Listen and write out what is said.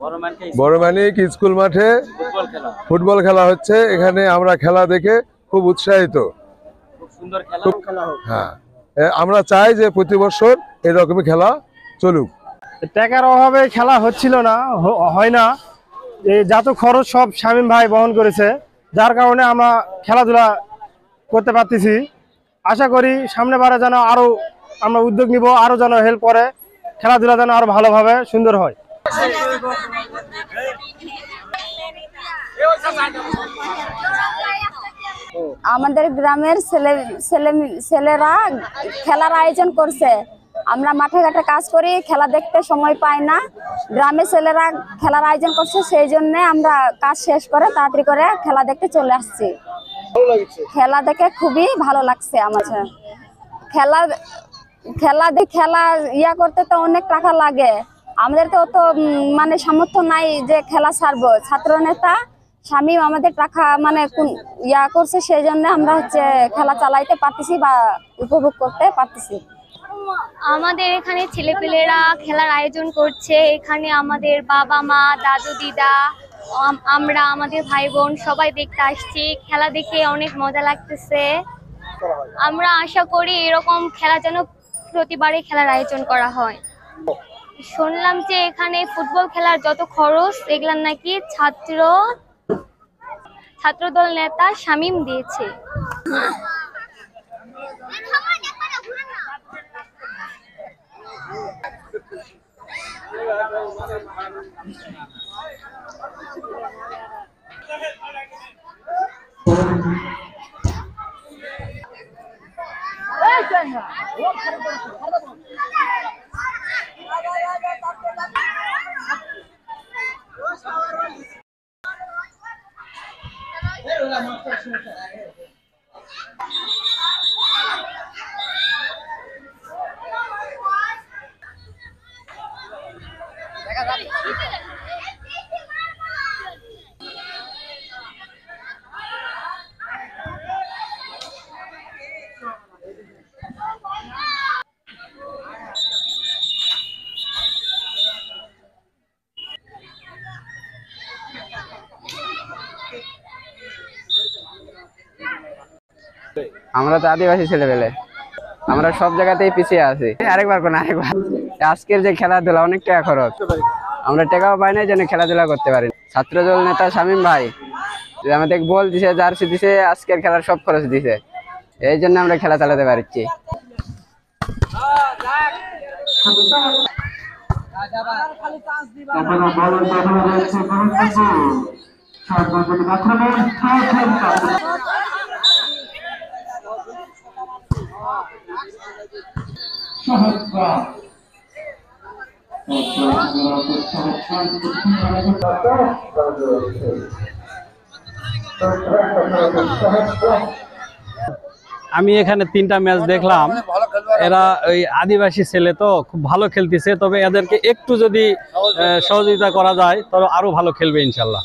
বড় মানিক স্কুল মাঠে ফুটবল খেলা হচ্ছে। এখানে আমরা খেলা দেখে খুব উৎসাহিত। হ্যাঁ, আমরা চাই যে প্রতি বছর এরকমই খেলা চলুক। টাকার অভাবে খেলা হচ্ছিল না, হয় না, যত খরচ সব শামীম ভাই বহন করেছে, যার কারণে আমরা খেলাধুলা করতে পারতেছি। আশা করি সামনে বারে যেন আরো আমরা উদ্যোগ নিব, আরো যেন হেল্প করে, খেলাধুলা যেন আরো ভালোভাবে সুন্দর হয়। আমাদের গ্রামের ছেলেরা খেলার আয়োজন করছে। আমরা মাঠে ঘাটে কাজ করি, খেলা দেখতে সময় পাই না। গ্রামের ছেলেরা খেলার আয়োজন করছে, সেই জন্য আমরা কাজ শেষ করে তাড়াতাড়ি করে খেলা দেখতে চলে আসছি। খেলা দেখে খুবই ভালো লাগছে আমার। খেলা ইয়া করতে তো অনেক টাকা লাগে, আমাদের তো অত মানে সামর্থ্য নাই যে খেলা ছাড়বো। ছাত্র নেতা শামীম আমাদের টাকা মানে ইয়া করছে, সেই জন্য আমরা খেলা চালাইতে পারতেছি বা উপভোগ করতে পারতেছি। আমাদের এখানে ছেলেপেলেরা খেলার আয়োজন করছে। এখানে আমাদের বাবা মা, দাদু দিদা, আমরা আমাদের ভাই বোন সবাই দেখতে আসছি। খেলা দেখে অনেক মজা লাগতেছে। আমরা আশা করি এরকম খেলা যেন প্রতিবারই খেলার আয়োজন করা হয়। শুনলাম যে এখানে ফুটবল খেলার যত খরচ এগুলা নাকি ছাত্রদল নেতা শামীম দিয়েছে। আমরা তো আদিবাসী ছেলেপেলে, আমরা সব জায়গাতেই পিছিয়ে আছি। আরেকবার আজকের যে খেলাধুলা অনেক টাকা খরচ, আমরা টাকাও পাই না যেন খেলাধুলা করতে পারি। ছাত্রদল নেতা শামীম ভাই আমাদের বল দিছে, জার্সি দিছে, আজকের খেলার সব খরচ দিছে, এই জন্য আমরা খেলা চালাতে পারছি। আমি এখানে 3টা ম্যাচ দেখলাম। এরা ওই আদিবাসী ছেলে তো খুব ভালো খেলতেছে, তবে এদেরকে একটু যদি সহযোগিতা করা যায় তবে আরো ভালো খেলবে ইনশাল্লাহ।